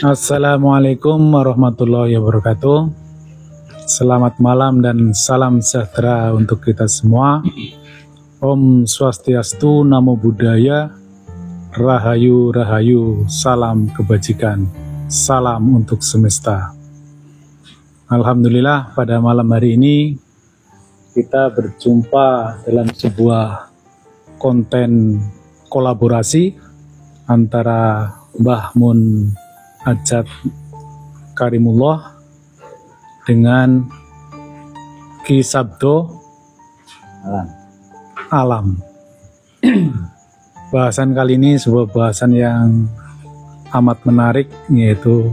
Assalamualaikum warahmatullahi wabarakatuh. Selamat malam dan salam sejahtera untuk kita semua. Om Swastiastu, Namo Buddhaya, Rahayu Rahayu, salam kebajikan, salam untuk semesta. Alhamdulillah, pada malam hari ini kita berjumpa dalam sebuah konten kolaborasi antara Mbah Mun Ajat Karimullah dengan Ki Sabdo Alam. Bahasan kali ini sebuah bahasan yang amat menarik, yaitu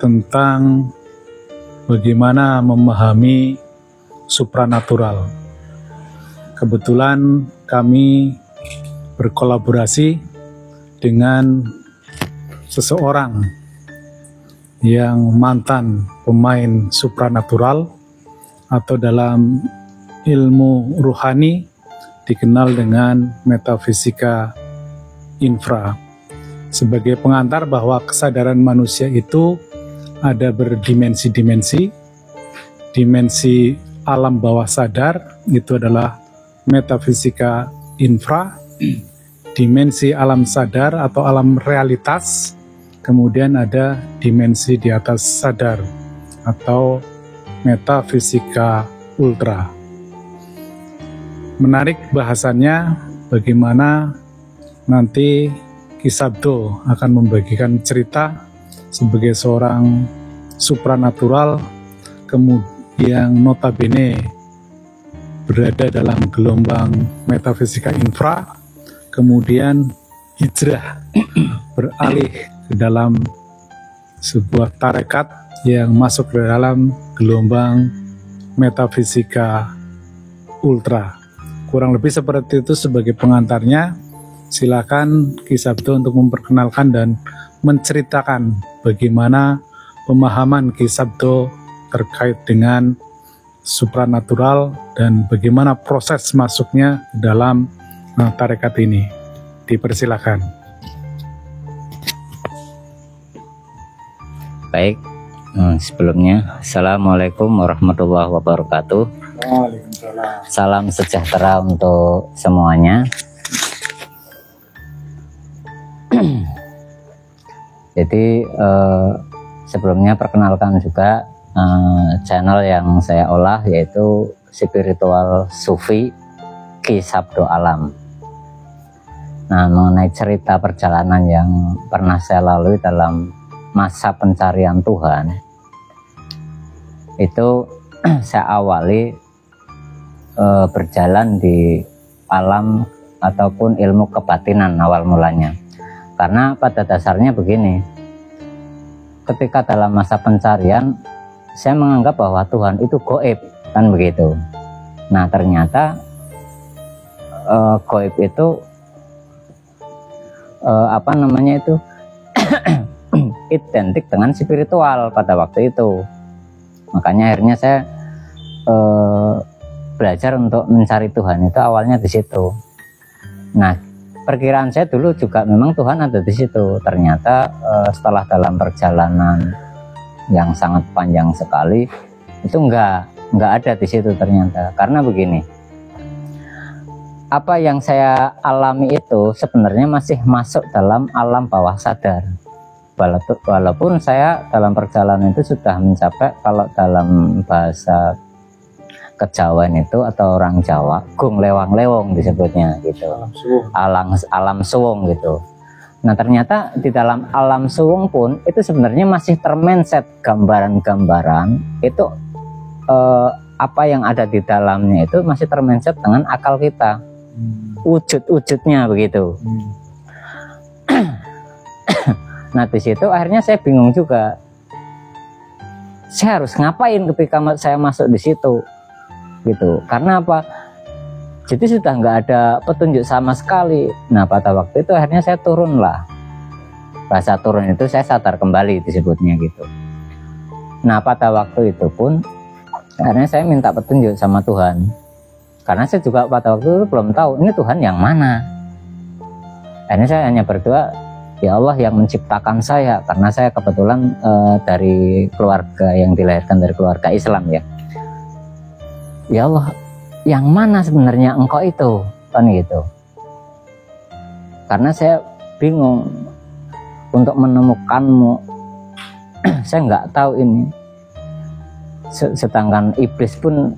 tentang bagaimana memahami supranatural. Kebetulan kami berkolaborasi dengan seseorang yang mantan pemain supranatural atau dalam ilmu ruhani dikenal dengan metafisika infra. Sebagai pengantar bahwa kesadaran manusia itu ada berdimensi-dimensi. Dimensi alam bawah sadar itu adalah metafisika infra. Dimensi alam sadar atau alam realitas, kemudian ada dimensi di atas sadar atau metafisika ultra. Menarik bahasannya, bagaimana nanti Ki Sabdo akan membagikan cerita sebagai seorang supranatural kemudian notabene berada dalam gelombang metafisika infra, kemudian hijrah beralih ke dalam sebuah tarekat yang masuk ke dalam gelombang metafisika ultra. Kurang lebih seperti itu sebagai pengantarnya. Silakan Ki Sabdo untuk memperkenalkan dan menceritakan bagaimana pemahaman Ki Sabdo terkait dengan supranatural dan bagaimana proses masuknya dalam tarekat ini. Dipersilakan. Baik, sebelumnya Assalamualaikum warahmatullahi wabarakatuh. Waalaikumsalam. Salam sejahtera untuk semuanya. Jadi sebelumnya perkenalkan juga channel yang saya olah, yaitu Spiritual Sufi Ki Sabdo Alam. Nah, mengenai cerita perjalanan yang pernah saya lalui dalam masa pencarian Tuhan, itu saya awali berjalan di alam ataupun ilmu kebatinan awal mulanya. Karena pada dasarnya begini, ketika dalam masa pencarian saya menganggap bahwa Tuhan itu gaib, kan begitu. Nah, ternyata gaib itu identik dengan spiritual pada waktu itu. Makanya akhirnya saya belajar untuk mencari Tuhan itu awalnya di situ. Nah, perkiraan saya dulu juga memang Tuhan ada di situ. Ternyata setelah dalam perjalanan yang sangat panjang sekali, itu enggak ada di situ ternyata. Karena begini, apa yang saya alami itu sebenarnya masih masuk dalam alam bawah sadar. Walaupun saya dalam perjalanan itu sudah mencapai, kalau dalam bahasa Kejawen itu atau orang Jawa, gung lewang-lewong disebutnya gitu. Alam suwung gitu. Nah, ternyata di dalam alam suwung pun itu sebenarnya masih termenset gambaran-gambaran itu, apa yang ada di dalamnya itu masih termenset dengan akal kita. Wujud-wujudnya begitu. Nah, di situ akhirnya saya bingung juga. Saya harus ngapain ketika saya masuk di situ, gitu. Karena apa? Jadi sudah nggak ada petunjuk sama sekali. Nah, pada waktu itu akhirnya saya turun lah. Bahasa turun itu saya sadar kembali disebutnya gitu. Nah, pada waktu itu pun akhirnya saya minta petunjuk sama Tuhan. Karena saya juga pada waktu itu belum tahu ini Tuhan yang mana. Akhirnya saya hanya berdoa, ya Allah yang menciptakan saya, karena saya kebetulan dari keluarga yang dilahirkan dari keluarga Islam ya. Ya Allah, yang mana sebenarnya engkau itu, kan gitu. Karena saya bingung untuk menemukanmu. Saya nggak tahu ini. Sedangkan iblis pun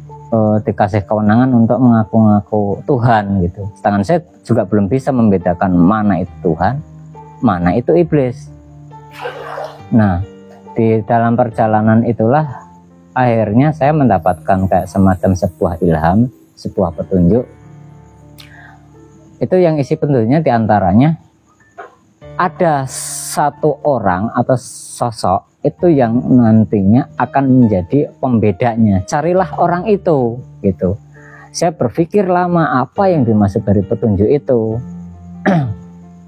dikasih kewenangan untuk mengaku-ngaku Tuhan gitu. Sedangkan saya juga belum bisa membedakan mana itu Tuhan, mana itu iblis. Nah, di dalam perjalanan itulah akhirnya saya mendapatkan kayak semacam sebuah ilham, sebuah petunjuk. Itu yang isi petunjuknya diantaranya ada satu orang atau sosok itu yang nantinya akan menjadi pembedanya. Carilah orang itu gitu. Saya berpikir lama apa yang dimaksud dari petunjuk itu.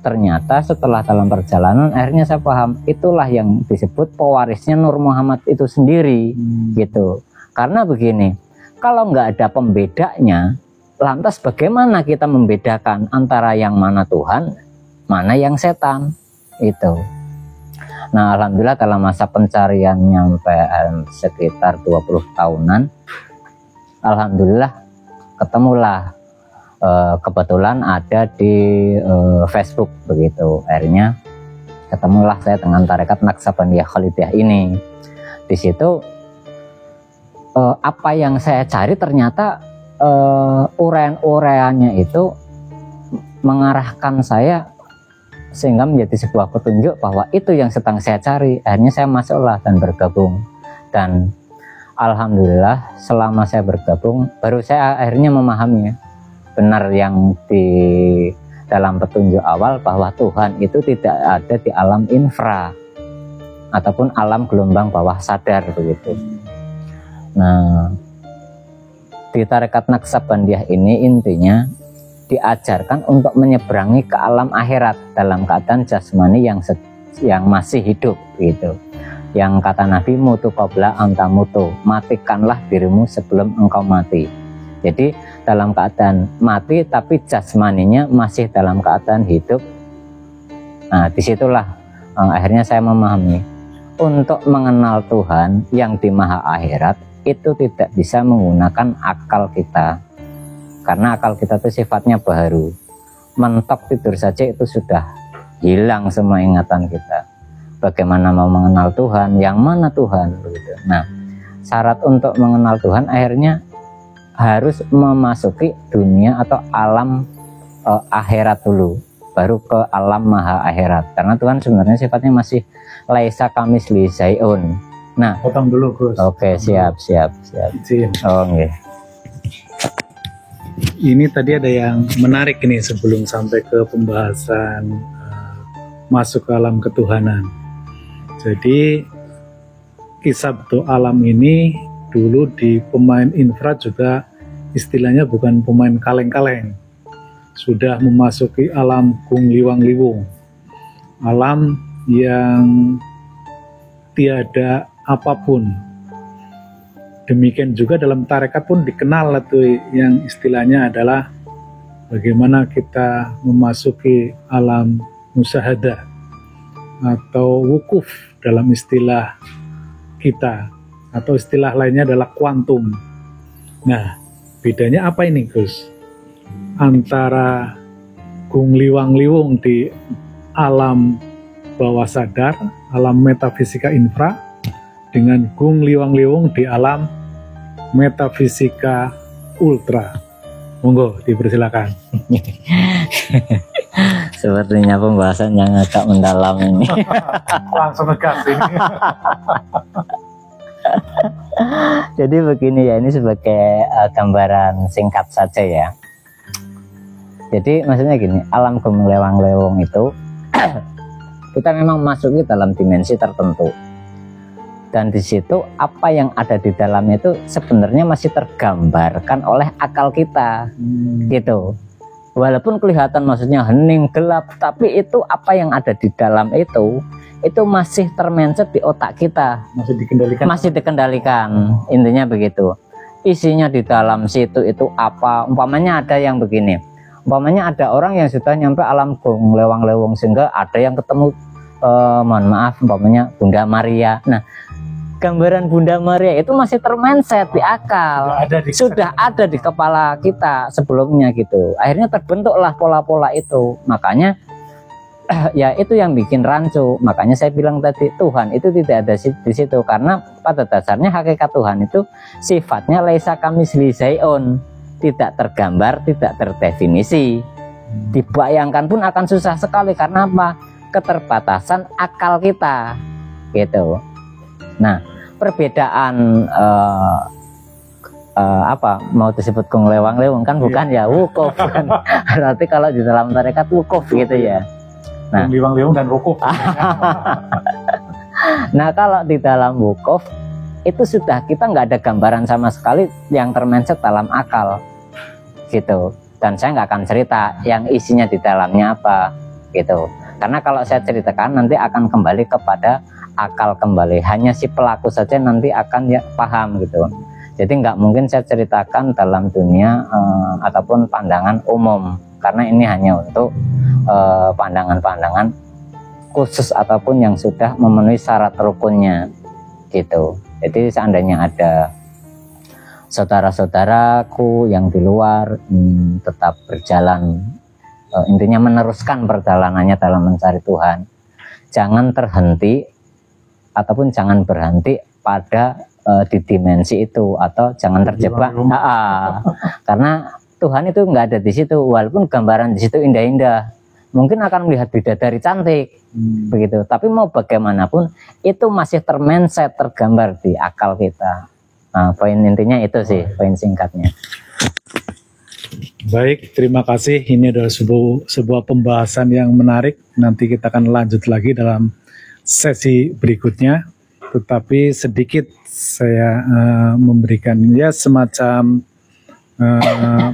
Ternyata setelah dalam perjalanan akhirnya saya paham, itulah yang disebut pewarisnya Nur Muhammad itu sendiri gitu. Karena begini, kalau nggak ada pembedanya, lantas bagaimana kita membedakan antara yang mana Tuhan, mana yang setan itu. Nah, alhamdulillah dalam masa pencarian nyampe sekitar 20 tahunan, alhamdulillah ketemulah, kebetulan ada di Facebook begitu. Akhirnya ketemulah saya dengan tarekat Naqsabandiyah Khalidiyah ini. Di situ apa yang saya cari ternyata uraian-uraiannya itu mengarahkan saya sehingga menjadi sebuah petunjuk bahwa itu yang sedang saya cari. Akhirnya saya masuklah dan bergabung, dan alhamdulillah selama saya bergabung baru saya akhirnya memahami benar yang di dalam petunjuk awal bahwa Tuhan itu tidak ada di alam infra ataupun alam gelombang bawah sadar begitu. Nah, di tarekat Naqsabandiyah ini intinya diajarkan untuk menyeberangi ke alam akhirat dalam keadaan jasmani yang masih hidup gitu. Yang kata Nabi, mutu qabla anta mutu, matikanlah dirimu sebelum engkau mati. Jadi dalam keadaan mati tapi jasmaninya masih dalam keadaan hidup. Nah, disitulah akhirnya saya memahami untuk mengenal Tuhan yang di maha akhirat itu tidak bisa menggunakan akal kita. Karena akal kita itu sifatnya baru, mentok tidur saja itu sudah hilang semua ingatan kita. Bagaimana mau mengenal Tuhan, yang mana Tuhan begitu. Nah, syarat untuk mengenal Tuhan akhirnya harus memasuki dunia atau alam akhirat dulu, baru ke alam maha akhirat. Karena Tuhan sebenarnya sifatnya masih laisa kamisli syai'un. Nah, Potong dulu Gus. Oke, siap. Izin. Oh, nggih. Ini tadi ada yang menarik nih sebelum sampai ke pembahasan masuk ke alam ketuhanan. Jadi kisah alam ini dulu di pemain infra juga istilahnya bukan pemain kaleng-kaleng. Sudah memasuki alam gung liwang liwung. Alam yang tiada apapun. Demikian juga dalam tarekat pun dikenal atau yang istilahnya adalah bagaimana kita memasuki alam musyahadah atau wukuf dalam istilah kita, atau istilah lainnya adalah kuantum. Nah, bedanya apa ini Gus? Antara gung liwang liwung di alam bawah sadar, alam metafisika infra, dengan gung liwang liwung di alam metafisika ultra. Monggo dipersilakan. Sepertinya pembahasan yang agak mendalam ini. Langsung ngegas ini. Jadi begini ya, ini sebagai gambaran singkat saja ya. Jadi maksudnya gini, alam gung liwang liwung itu kita memang masuki dalam dimensi tertentu. Dan di situ apa yang ada di dalamnya itu sebenarnya masih tergambarkan oleh akal kita, gitu. Walaupun kelihatan maksudnya hening gelap, tapi itu apa yang ada di dalam itu masih termencet di otak kita, masih dikendalikan. Intinya begitu. Isinya di dalam situ itu apa? Umpamanya ada yang begini. Umpamanya ada orang yang sudah nyampe alam gung lewang-lewong sehingga ada yang ketemu mohon maaf umpamanya Bunda Maria. Nah, gambaran Bunda Maria itu masih termenset di akal, sudah ada di kepala kita sebelumnya gitu. Akhirnya terbentuklah pola-pola itu. Makanya ya itu yang bikin rancu. Makanya saya bilang tadi Tuhan itu tidak ada di situ, karena pada dasarnya hakikat Tuhan itu sifatnya laisa kamitslihi syai'un, tidak tergambar, tidak terdefinisi. Dibayangkan pun akan susah sekali karena apa? Keterbatasan akal kita gitu. Nah, perbedaan apa mau disebut kung lewang-lewong kan bukan ya wukuf kan. Berarti kalau di dalam tarekat wukuf gitu ya. Nah, liwang-liwang dan wukuf. Nah, kalau di dalam wukuf itu sudah kita nggak ada gambaran sama sekali yang termenset dalam akal gitu. Dan saya nggak akan cerita yang isinya di dalamnya apa gitu. Karena kalau saya ceritakan nanti akan kembali kepada akal kembali. Hanya si pelaku saja nanti akan ya paham gitu. Jadi nggak mungkin saya ceritakan dalam dunia ataupun pandangan umum. Karena ini hanya untuk pandangan-pandangan khusus ataupun yang sudah memenuhi syarat rukunnya gitu. Jadi seandainya ada saudara-saudaraku yang di luar tetap berjalan, intinya meneruskan perjalanannya dalam mencari Tuhan, jangan terhenti ataupun jangan berhenti pada di dimensi itu, atau jangan terjebak karena Tuhan itu nggak ada di situ. Walaupun gambaran di situ indah-indah, mungkin akan melihat bidadari cantik begitu, tapi mau bagaimanapun itu masih termenset, tergambar di akal kita. Nah, poin intinya itu sih, poin singkatnya. Baik, terima kasih. Ini adalah sebuah pembahasan yang menarik. Nanti kita akan lanjut lagi dalam sesi berikutnya. Tetapi sedikit saya memberikan ya semacam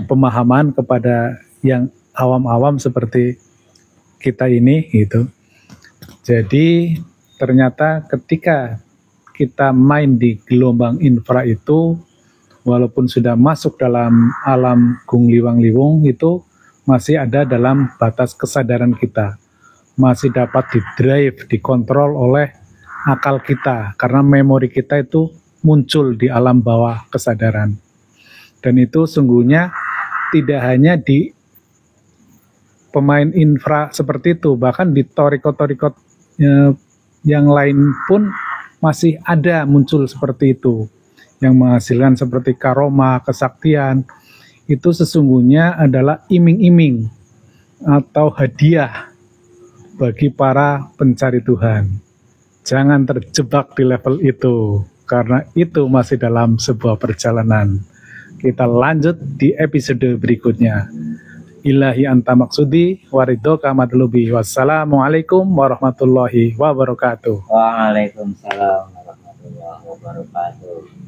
pemahaman kepada yang awam-awam seperti kita ini gitu. Jadi ternyata ketika kita main di gelombang infra itu, walaupun sudah masuk dalam alam gung liwang-liwung, itu masih ada dalam batas kesadaran kita, masih dapat didrive, dikontrol oleh akal kita, karena memori kita itu muncul di alam bawah kesadaran. Dan itu sungguhnya tidak hanya di pemain infra seperti itu, bahkan di torikot-torikot yang lain pun masih ada muncul seperti itu, yang menghasilkan seperti karoma, kesaktian. Itu sesungguhnya adalah iming-iming atau hadiah bagi para pencari Tuhan. Jangan terjebak di level itu, karena itu masih dalam sebuah perjalanan. Kita lanjut di episode berikutnya. Ilahi anta maksudi waridhoka madlubi. Wassalamualaikum warahmatullahi wabarakatuh. Waalaikumsalam warahmatullahi wabarakatuh.